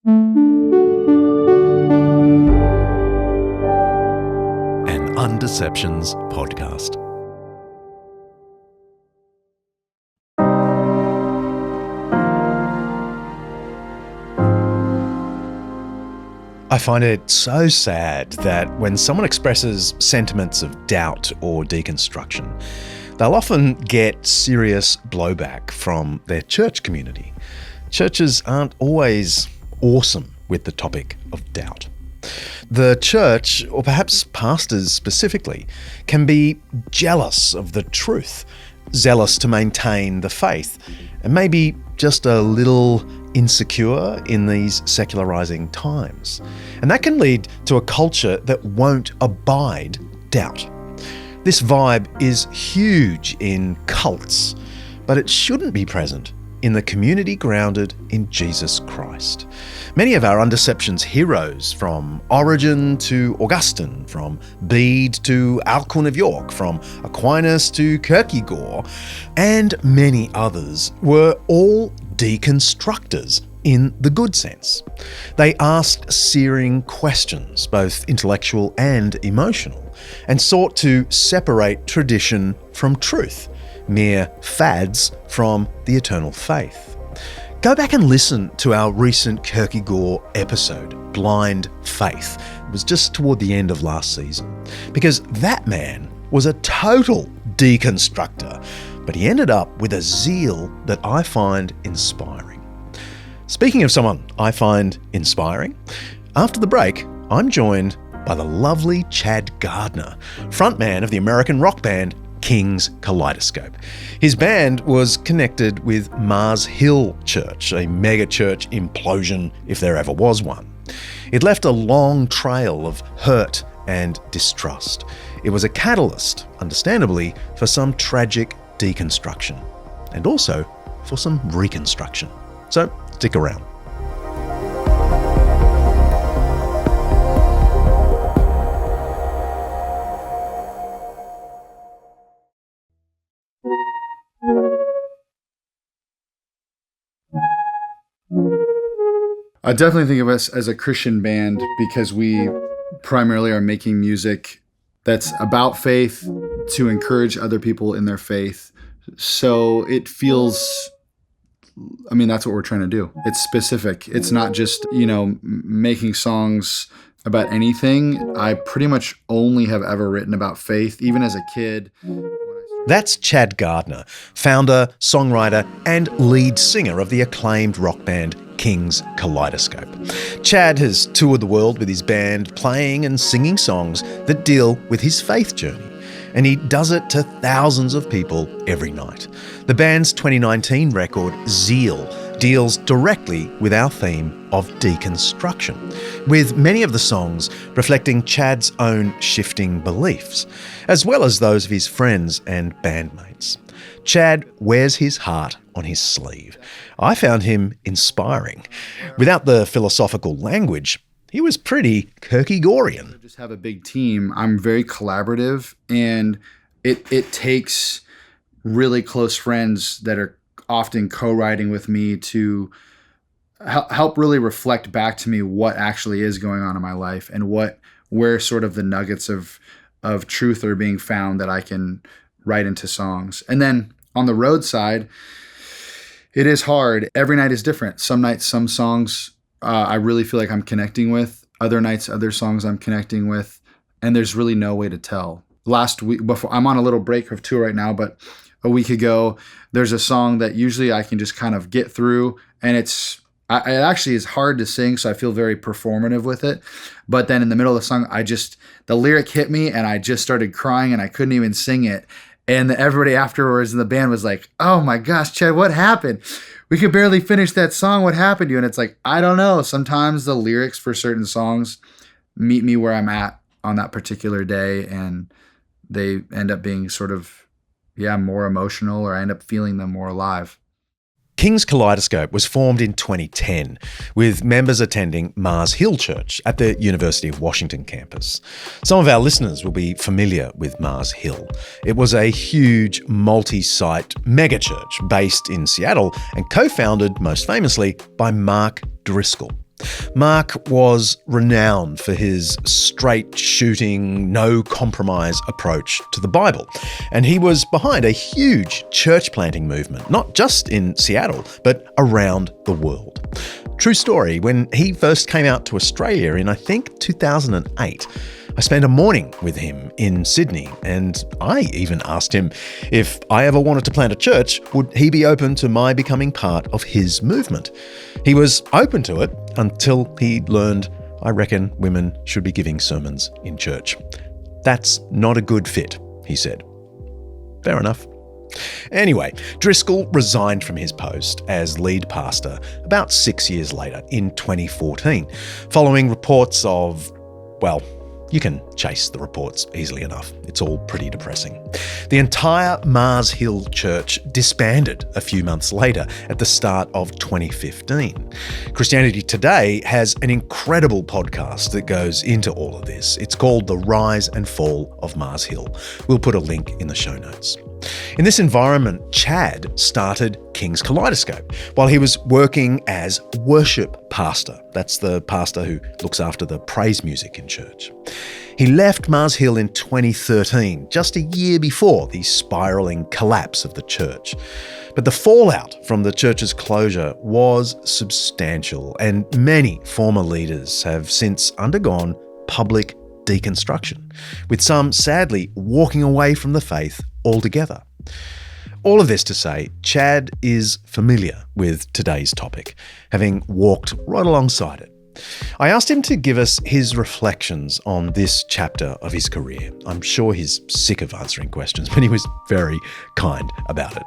An Undeceptions podcast. I find it so sad that when someone expresses sentiments of doubt or deconstruction, they'll often get serious blowback from their church community. Churches aren't always awesome with the topic of doubt. The church, or perhaps pastors specifically, can be jealous of the truth, zealous to maintain the faith, and maybe just a little insecure in these secularizing times. And that can lead to a culture that won't abide doubt. This vibe is huge in cults, but it shouldn't be present in the community grounded in Jesus Christ. Many of our Undeceptions heroes, from Origen to Augustine, from Bede to Alcuin of York, from Aquinas to Kierkegaard, and many others, were all deconstructors in the good sense. They asked searing questions, both intellectual and emotional, and sought to separate tradition from truth, mere fads from the eternal faith. Go back and listen to our recent Kierkegaard episode, Blind Faith. It was just toward the end of last season, because that man was a total deconstructor, but he ended up with a zeal that I find inspiring. Speaking of someone I find inspiring, after the break, I'm joined by the lovely Chad Gardner, frontman of the American rock band King's Kaleidoscope. His band was connected with Mars Hill Church, a mega church implosion if there ever was one. It left a long trail of hurt and distrust. It was a catalyst, understandably, for some tragic deconstruction, and also for some reconstruction. So stick around. I definitely think of us as a Christian band because we primarily are making music that's about faith to encourage other people in their faith. So it feels, that's what we're trying to do. It's specific. It's not just, making songs about anything. I pretty much only have ever written about faith, even as a kid. That's Chad Gardner, founder, songwriter, and lead singer of the acclaimed rock band King's Kaleidoscope. Chad has toured the world with his band, playing and singing songs that deal with his faith journey, and he does it to thousands of people every night. The band's 2019 record, Zeal, deals directly with our theme of deconstruction, with many of the songs reflecting Chad's own shifting beliefs, as well as those of his friends and bandmates. Chad wears his heart on his sleeve. I found him inspiring. Without the philosophical language, he was pretty Kierkegaardian. I just have a big team. I'm very collaborative, and it takes really close friends that are often co-writing with me to help really reflect back to me what actually is going on in my life and where sort of the nuggets of truth are being found that I can write into songs. And then on the road side, it is hard. Every night is different. Some nights, some songs I really feel like I'm connecting with. Other nights, other songs I'm connecting with. And there's really no way to tell. Last week, I'm on a little break of tour right now, but a week ago, there's a song that usually I can just kind of get through, and it actually is hard to sing, so I feel very performative with it. But then in the middle of the song, the lyric hit me, and I just started crying, and I couldn't even sing it. And everybody afterwards in the band was like, "Oh my gosh, Chad, what happened? We could barely finish that song. What happened to you?" And it's like, I don't know. Sometimes the lyrics for certain songs meet me where I'm at on that particular day, and they end up being sort of, more emotional, or I end up feeling them more alive. King's Kaleidoscope was formed in 2010, with members attending Mars Hill Church at the University of Washington campus. Some of our listeners will be familiar with Mars Hill. It was a huge multi-site megachurch based in Seattle and co-founded, most famously, by Mark Driscoll. Mark was renowned for his straight-shooting, no-compromise approach to the Bible, and he was behind a huge church-planting movement, not just in Seattle, but around the world. True story, when he first came out to Australia in, I think, 2008, I spent a morning with him in Sydney, and I even asked him if I ever wanted to plant a church, would he be open to my becoming part of his movement? He was open to it until he learned, I reckon women should be giving sermons in church. That's not a good fit, he said. Fair enough. Anyway, Driscoll resigned from his post as lead pastor about 6 years later in 2014, following reports of, well, you can chase the reports easily enough. It's all pretty depressing. The entire Mars Hill Church disbanded a few months later at the start of 2015. Christianity Today has an incredible podcast that goes into all of this. It's called The Rise and Fall of Mars Hill. We'll put a link in the show notes. In this environment, Chad started King's Kaleidoscope while he was working as worship pastor. That's the pastor who looks after the praise music in church. He left Mars Hill in 2013, just a year before the spiralling collapse of the church. But the fallout from the church's closure was substantial, and many former leaders have since undergone public deconstruction, with some sadly walking away from the faith altogether. All of this to say, Chad is familiar with today's topic, having walked right alongside it. I asked him to give us his reflections on this chapter of his career. I'm sure he's sick of answering questions, but he was very kind about it.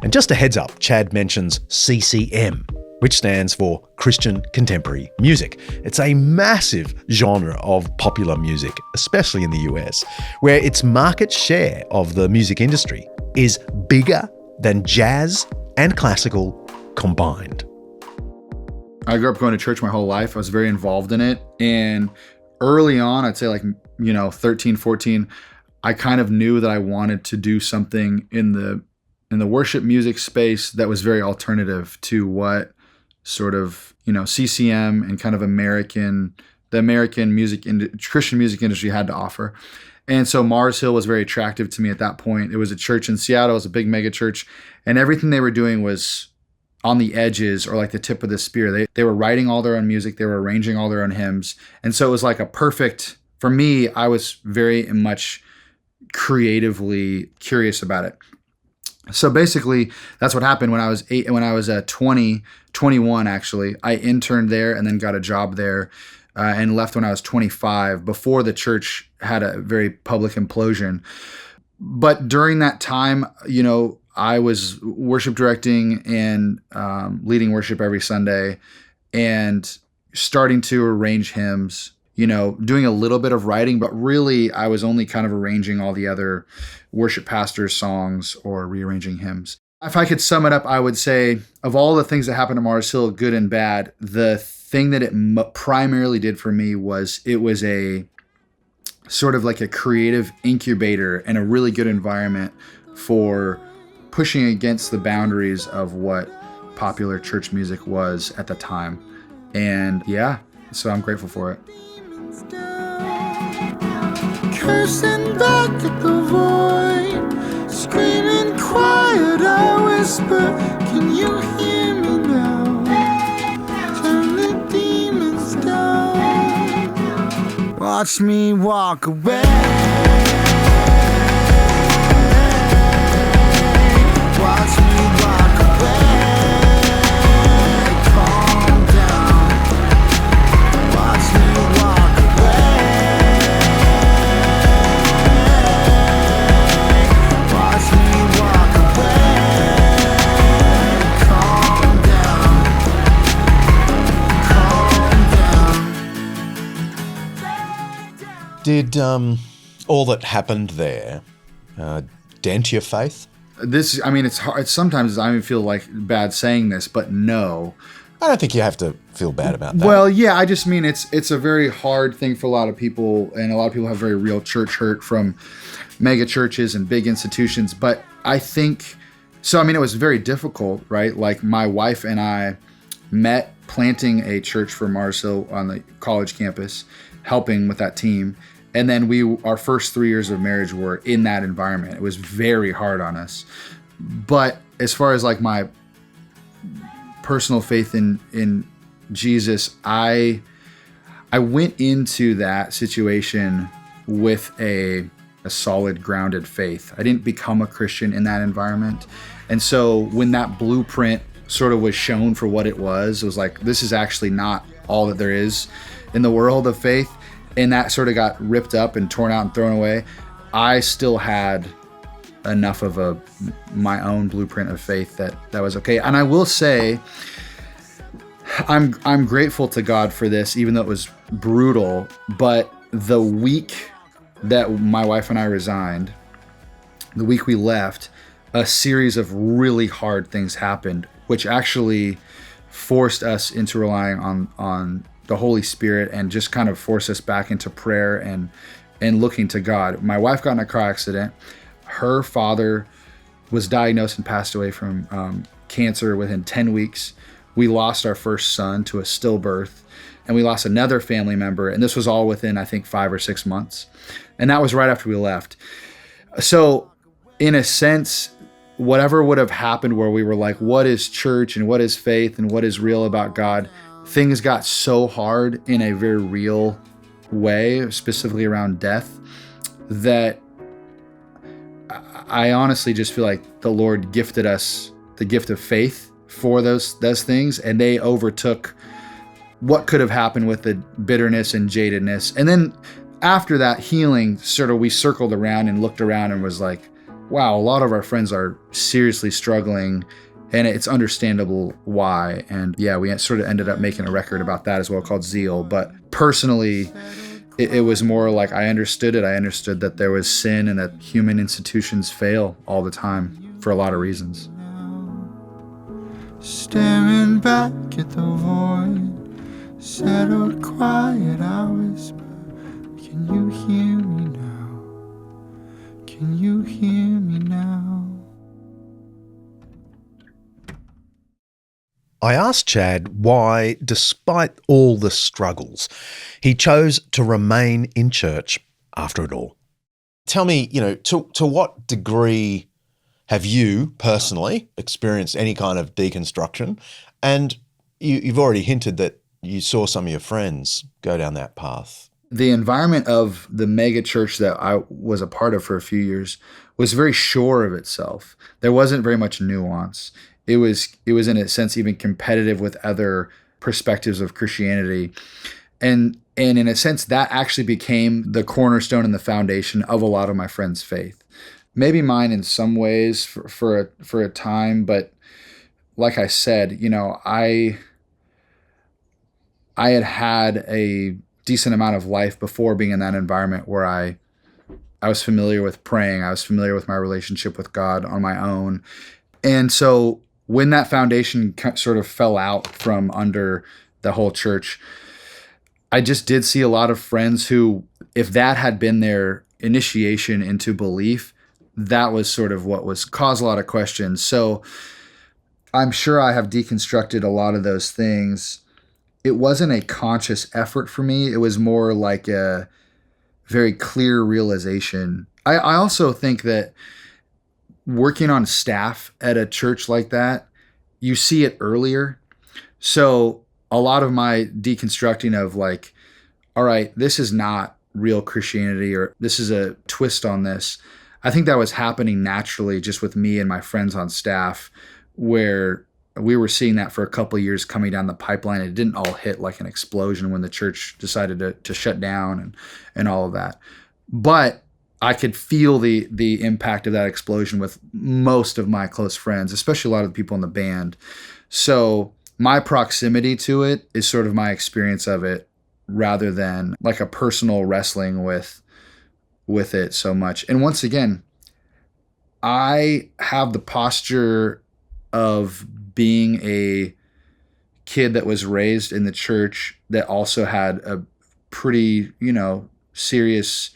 And just a heads up, Chad mentions CCM, which stands for Christian Contemporary Music. It's a massive genre of popular music, especially in the US, where its market share of the music industry is bigger than jazz and classical combined. I grew up going to church my whole life. I was very involved in it. And early on, I'd say 13, 14, I kind of knew that I wanted to do something in the worship music space that was very alternative to what sort of, CCM and kind of the American Christian music industry had to offer. And so Mars Hill was very attractive to me at that point. It was a church in Seattle. It was a big mega church. And everything they were doing was on the edges or like the tip of the spear. They were writing all their own music. They were arranging all their own hymns. And so it was like for me, I was very much creatively curious about it. So basically, that's what happened when I was 21 actually. I interned there and then got a job there and left when I was 25 before the church had a very public implosion. But during that time, I was worship directing and leading worship every Sunday and starting to arrange hymns, doing a little bit of writing, but really I was only kind of arranging all the other worship pastors' songs or rearranging hymns. If I could sum it up, I would say of all the things that happened at Mars Hill, good and bad, the thing that it primarily did for me was it was a sort of like a creative incubator and a really good environment for pushing against the boundaries of what popular church music was at the time. And yeah, so I'm grateful for it. Cursing back at the void, screaming quiet, I whisper, can you hear me now? Turn the demons down. Watch me walk away. Watch me walk away. Calm down. Watch me walk away. Watch me walk away. Calm down. Calm down. Did all that happened there dent your faith? It's hard. Sometimes I feel like bad saying this, but no. I don't think you have to feel bad about that. Well, yeah, I just mean it's a very hard thing for a lot of people, and a lot of people have very real church hurt from mega churches and big institutions. But I think, it was very difficult, right? Like my wife and I met planting a church for Mars Hill on the college campus, helping with that team. And then our first 3 years of marriage were in that environment. It was very hard on us. But as far as like my personal faith in Jesus, I went into that situation with a solid, grounded faith. I didn't become a Christian in that environment. And so when that blueprint sort of was shown for what it was like, this is actually not all that there is in the world of faith. And that sort of got ripped up and torn out and thrown away. I still had enough of my own blueprint of faith that was okay. And I will say, I'm grateful to God for this, even though it was brutal. But the week that my wife and I resigned, the week we left, a series of really hard things happened, which actually forced us into relying on the Holy Spirit and just kind of forced us back into prayer and looking to God. My wife got in a car accident. Her father was diagnosed and passed away from cancer within 10 weeks. We lost our first son to a stillbirth, and we lost another family member. And this was all within, I think, 5 or 6 months. And that was right after we left. So in a sense, whatever would have happened where we were like, what is church and what is faith and what is real about God? Things got so hard in a very real way, specifically around death, that I honestly just feel like the Lord gifted us the gift of faith for those things, and they overtook what could have happened with the bitterness and jadedness. And then after that healing, sort of we circled around and looked around and was like, wow, a lot of our friends are seriously struggling, and it's understandable why. And yeah, we sort of ended up making a record about that as well called Zeal. But personally, it was more like I understood it. I understood that there was sin and that human institutions fail all the time for a lot of reasons. Staring back at the void, settled quiet, I whisper, can you hear me now? Can you hear me now? I asked Chad why, despite all the struggles, he chose to remain in church after it all. Tell me, to what degree have you personally experienced any kind of deconstruction? And you've already hinted that you saw some of your friends go down that path. The environment of the mega church that I was a part of for a few years was very sure of itself. There wasn't very much nuance. It was in a sense even competitive with other perspectives of Christianity. And in a sense, that actually became the cornerstone and the foundation of a lot of my friends' faith. Maybe mine in some ways for a time, but like I said, I had a decent amount of life before being in that environment where I was familiar with praying. I was familiar with my relationship with God on my own. And so when that foundation sort of fell out from under the whole church, I just did see a lot of friends who, if that had been their initiation into belief, that was sort of what was caused a lot of questions. So I'm sure I have deconstructed a lot of those things. It wasn't a conscious effort for me. It was more like a very clear realization. I also think that working on staff at a church like that, you see it earlier. So a lot of my deconstructing of like, all right, this is not real Christianity, or this is a twist on this, I think that was happening naturally just with me and my friends on staff, where we were seeing that for a couple of years coming down the pipeline. It didn't all hit like an explosion when the church decided to shut down and all of that. But I could feel the impact of that explosion with most of my close friends, especially a lot of the people in the band. So my proximity to it is sort of my experience of it rather than like a personal wrestling with it so much. And once again, I have the posture of being a kid that was raised in the church that also had a pretty, serious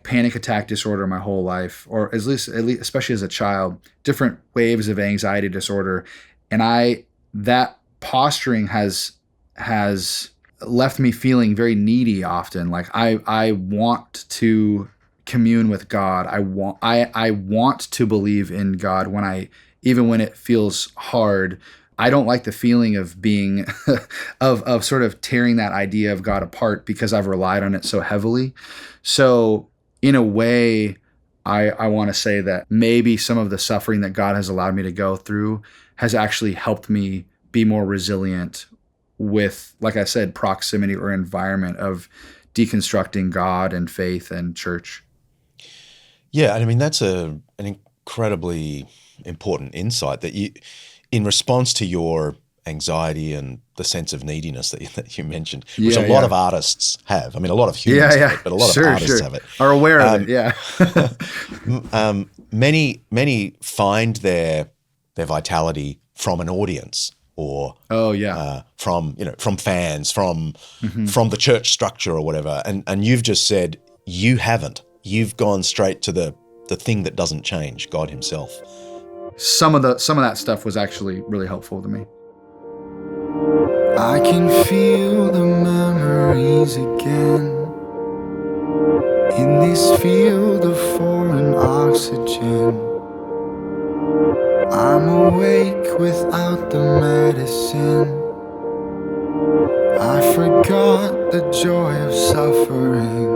panic attack disorder my whole life, or at least especially as a child, different waves of anxiety disorder. And that posturing has has left me feeling very needy often. Like I want to commune with God. I want to believe in God even when it feels hard. I don't like the feeling of being of sort of tearing that idea of God apart because I've relied on it so heavily. So in a way, I want to say that maybe some of the suffering that God has allowed me to go through has actually helped me be more resilient with, like I said, proximity or environment of deconstructing God and faith and church. Yeah, and I mean that's an incredibly important insight that in response to your anxiety and the sense of neediness that you mentioned, which a lot of artists have. I mean, a lot of humans have it, but a lot of artists have it. Are aware of it, yeah. Many find their vitality from an audience or from fans, from the church structure or whatever. And you've just said you haven't. You've gone straight to the thing that doesn't change, God himself. Some of that stuff was actually really helpful to me. I can feel the memories again in this field of foreign oxygen. I'm awake without the medicine. I forgot the joy of suffering.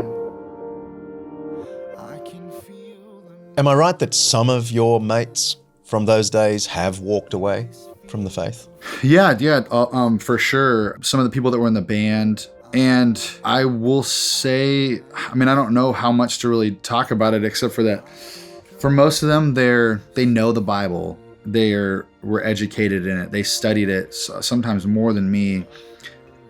I can feel the... Am I right that some of your mates from those days have walked away from the faith? Yeah, for sure. Some of the people that were in the band, and I will say, I mean, I don't know how much to really talk about it, except for that for most of them, they know the Bible. They were educated in it. They studied it, sometimes more than me.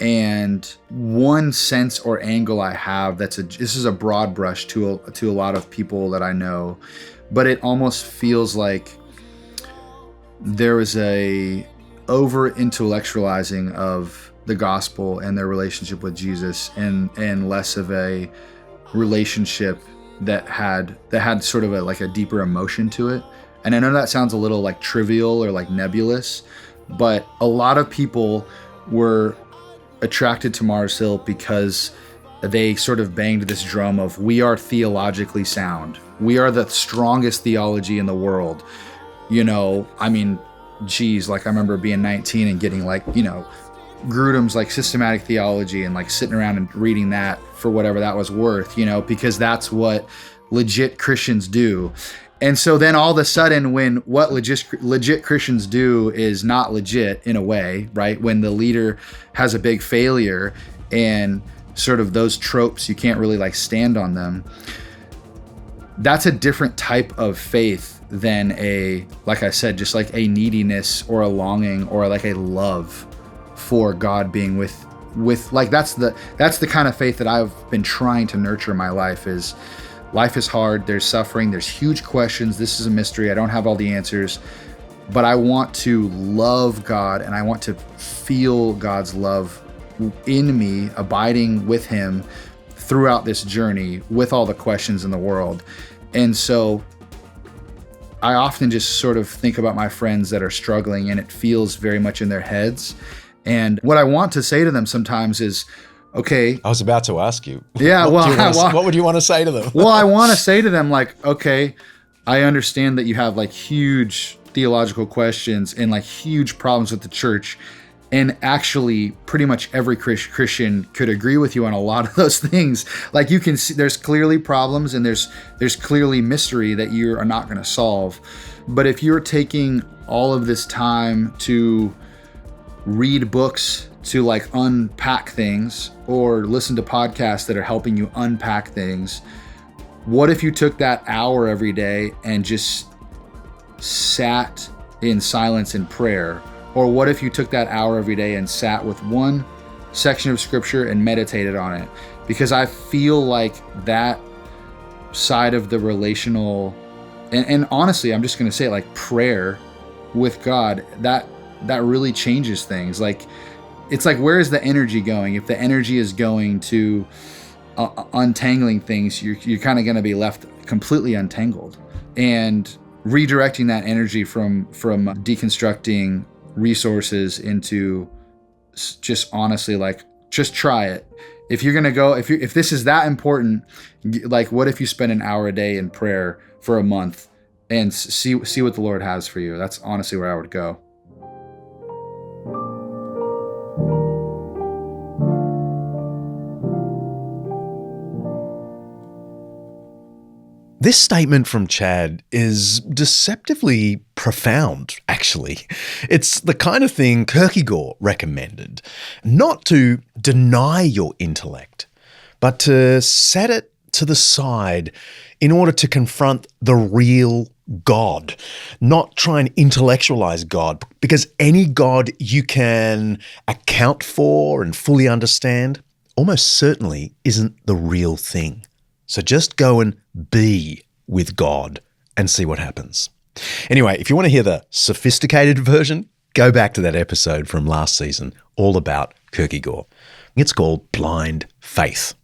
And one sense or angle I have this is a broad brush to a lot of people that I know, but it almost feels like there was a over intellectualizing of the gospel and their relationship with Jesus, and less of a relationship that had sort of a deeper emotion to it. And I know that sounds a little like trivial or like nebulous, but a lot of people were attracted to Mars Hill because they sort of banged this drum of, we are theologically sound. We are the strongest theology in the world. You know, I mean, geez, like I remember being 19 and getting Grudem's systematic theology and sitting around and reading that for whatever that was worth, because that's what legit Christians do. And so then all of a sudden, when what legit Christians do is not legit in a way, right? When the leader has a big failure and sort of those tropes, you can't really stand on them. That's a different type of faith than like I said, just a neediness or a longing or a love for God being with that's the kind of faith that I've been trying to nurture in my life. Is life is hard, there's suffering, there's huge questions, this is a mystery, I don't have all the answers, but I want to love God and I want to feel God's love in me, abiding with him throughout this journey with all the questions in the world. And so I often just sort of think about my friends that are struggling, and it feels very much in their heads. And what I want to say to them sometimes is, okay. I was about to ask you. Yeah, what would you want to say to them? Well, I want to say to them, okay, I understand that you have huge theological questions and huge problems with the church. And actually, pretty much every Christian could agree with you on a lot of those things. You can see there's clearly problems and there's clearly mystery that you are not going to solve. But if you're taking all of this time to read books to unpack things or listen to podcasts that are helping you unpack things, what if you took that hour every day and just sat in silence in prayer? Or what if you took that hour every day and sat with one section of scripture and meditated on it? Because I feel like that side of the relational, and honestly, I'm just going to say it, prayer with God, that really changes things. It's where is the energy going? If the energy is going to untangling things, you're kind of going to be left completely untangled. And redirecting that energy from deconstructing resources into just honestly, like, just try it. If you're gonna go, if this is that important, like, what if you spend an hour a day in prayer for a month and see what the Lord has for you? That's honestly where I would go. This statement from Chad is deceptively profound, actually. It's the kind of thing Kierkegaard recommended. Not to deny your intellect, but to set it to the side in order to confront the real God. Not try and intellectualize God, because any God you can account for and fully understand almost certainly isn't the real thing. So just go and be with God and see what happens. Anyway, if you want to hear the sophisticated version, go back to that episode from last season all about Kierkegaard. It's called Blind Faith.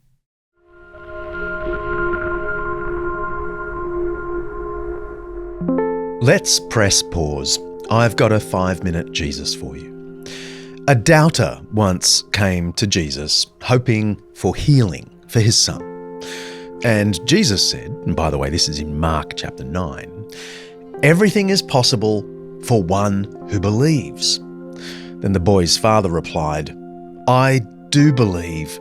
Let's press pause. I've got a 5-minute Jesus for you. A doubter once came to Jesus hoping for healing for his son. And Jesus said, and by the way, this is in Mark chapter 9, everything is possible for one who believes. Then the boy's father replied, I do believe.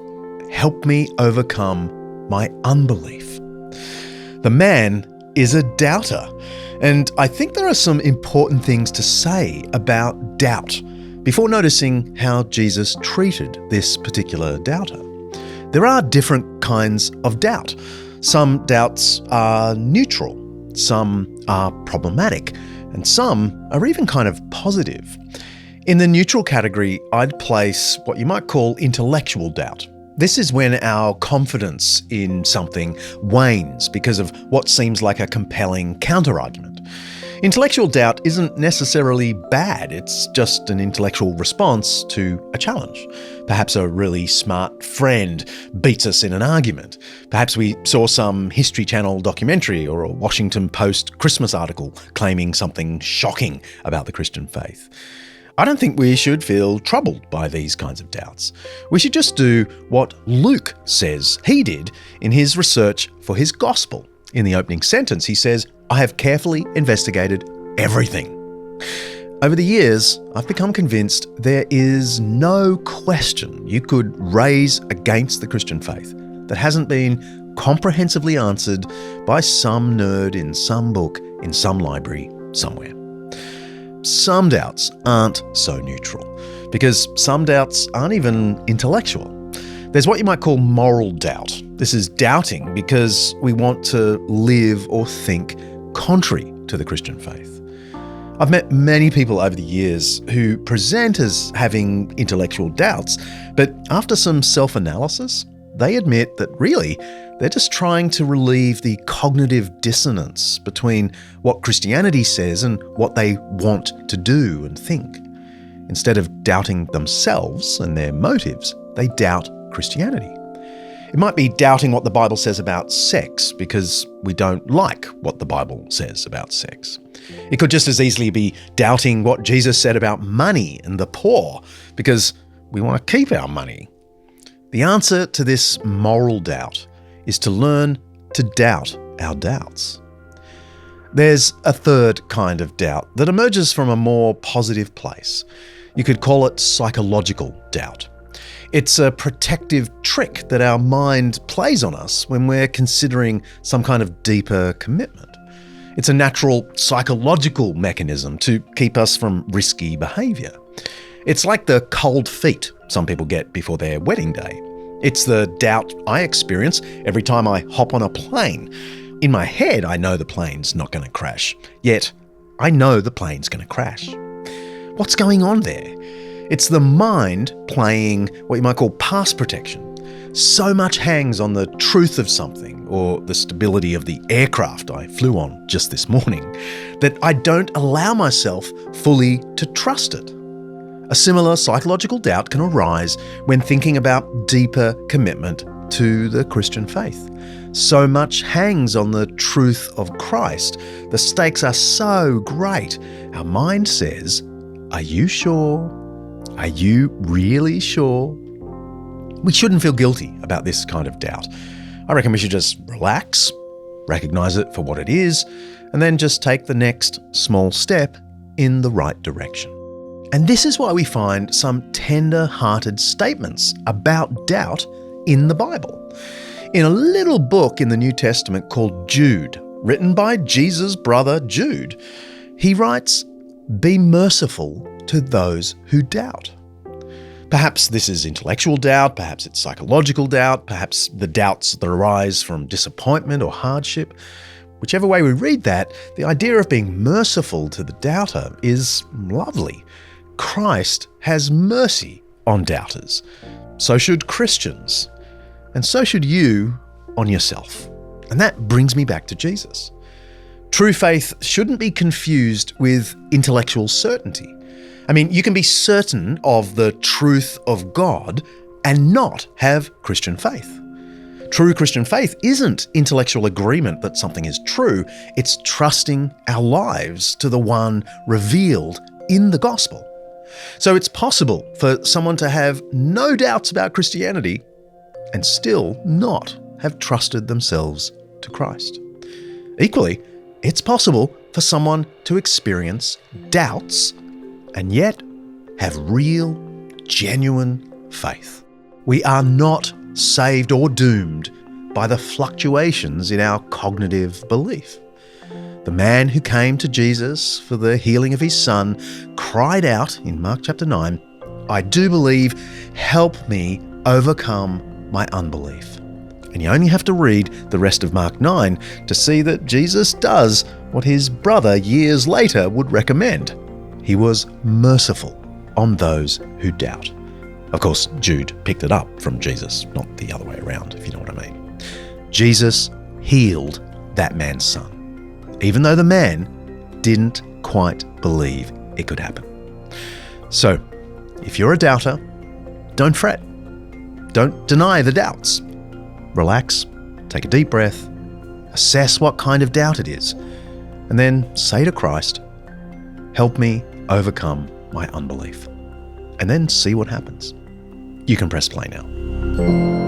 Help me overcome my unbelief. The man is a doubter. And I think there are some important things to say about doubt before noticing how Jesus treated this particular doubter. There are different kinds of doubt. Some doubts are neutral, some are problematic, and some are even kind of positive. In the neutral category, I'd place what you might call intellectual doubt. This is when our confidence in something wanes because of what seems like a compelling counterargument. Intellectual doubt isn't necessarily bad, it's just an intellectual response to a challenge. Perhaps a really smart friend beats us in an argument. Perhaps we saw some History Channel documentary or a Washington Post Christmas article claiming something shocking about the Christian faith. I don't think we should feel troubled by these kinds of doubts. We should just do what Luke says he did in his research for his gospel. In the opening sentence, he says, I have carefully investigated everything. Over the years, I've become convinced there is no question you could raise against the Christian faith that hasn't been comprehensively answered by some nerd in some book in some library somewhere. Some doubts aren't so neutral, because some doubts aren't even intellectual. There's what you might call moral doubt. This is doubting because we want to live or think contrary to the Christian faith. I've met many people over the years who present as having intellectual doubts, but after some self-analysis, they admit that really they're just trying to relieve the cognitive dissonance between what Christianity says and what they want to do and think. Instead of doubting themselves and their motives, they doubt Christianity. It might be doubting what the Bible says about sex because we don't like what the Bible says about sex. It could just as easily be doubting what Jesus said about money and the poor because we want to keep our money. The answer to this moral doubt is to learn to doubt our doubts. There's a third kind of doubt that emerges from a more positive place. You could call it psychological doubt. It's a protective trick that our mind plays on us when we're considering some kind of deeper commitment. It's a natural psychological mechanism to keep us from risky behaviour. It's like the cold feet some people get before their wedding day. It's the doubt I experience every time I hop on a plane. In my head, I know the plane's not going to crash. Yet, I know the plane's going to crash. What's going on there? It's the mind playing what you might call pass protection. So much hangs on the truth of something or the stability of the aircraft I flew on just this morning that I don't allow myself fully to trust it. A similar psychological doubt can arise when thinking about deeper commitment to the Christian faith. So much hangs on the truth of Christ. The stakes are so great. Our mind says, are you sure? Are you really sure? We shouldn't feel guilty about this kind of doubt. I reckon we should just relax, recognize it for what it is, and then just take the next small step in the right direction. And this is why we find some tender-hearted statements about doubt in the Bible. In a little book in the New Testament called Jude, written by Jesus' brother Jude, he writes, "Be merciful to those who doubt." Perhaps this is intellectual doubt, perhaps it's psychological doubt, perhaps the doubts that arise from disappointment or hardship. Whichever way we read that, the idea of being merciful to the doubter is lovely. Christ has mercy on doubters. So should Christians. And so should you on yourself. And that brings me back to Jesus. True faith shouldn't be confused with intellectual certainty. I mean, you can be certain of the truth of God and not have Christian faith. True Christian faith isn't intellectual agreement that something is true, it's trusting our lives to the one revealed in the gospel. So it's possible for someone to have no doubts about Christianity and still not have trusted themselves to Christ. Equally, it's possible for someone to experience doubts and yet have real, genuine faith. We are not saved or doomed by the fluctuations in our cognitive belief. The man who came to Jesus for the healing of his son cried out in Mark chapter 9, "I do believe, help me overcome my unbelief." And you only have to read the rest of Mark 9 to see that Jesus does what his brother years later would recommend. He was merciful on those who doubt. Of course, Jude picked it up from Jesus, not the other way around, if you know what I mean. Jesus healed that man's son, even though the man didn't quite believe it could happen. So, if you're a doubter, don't fret. Don't deny the doubts. Relax, take a deep breath, assess what kind of doubt it is, and then say to Christ, "Help me overcome my unbelief," and then see what happens. You can press play now.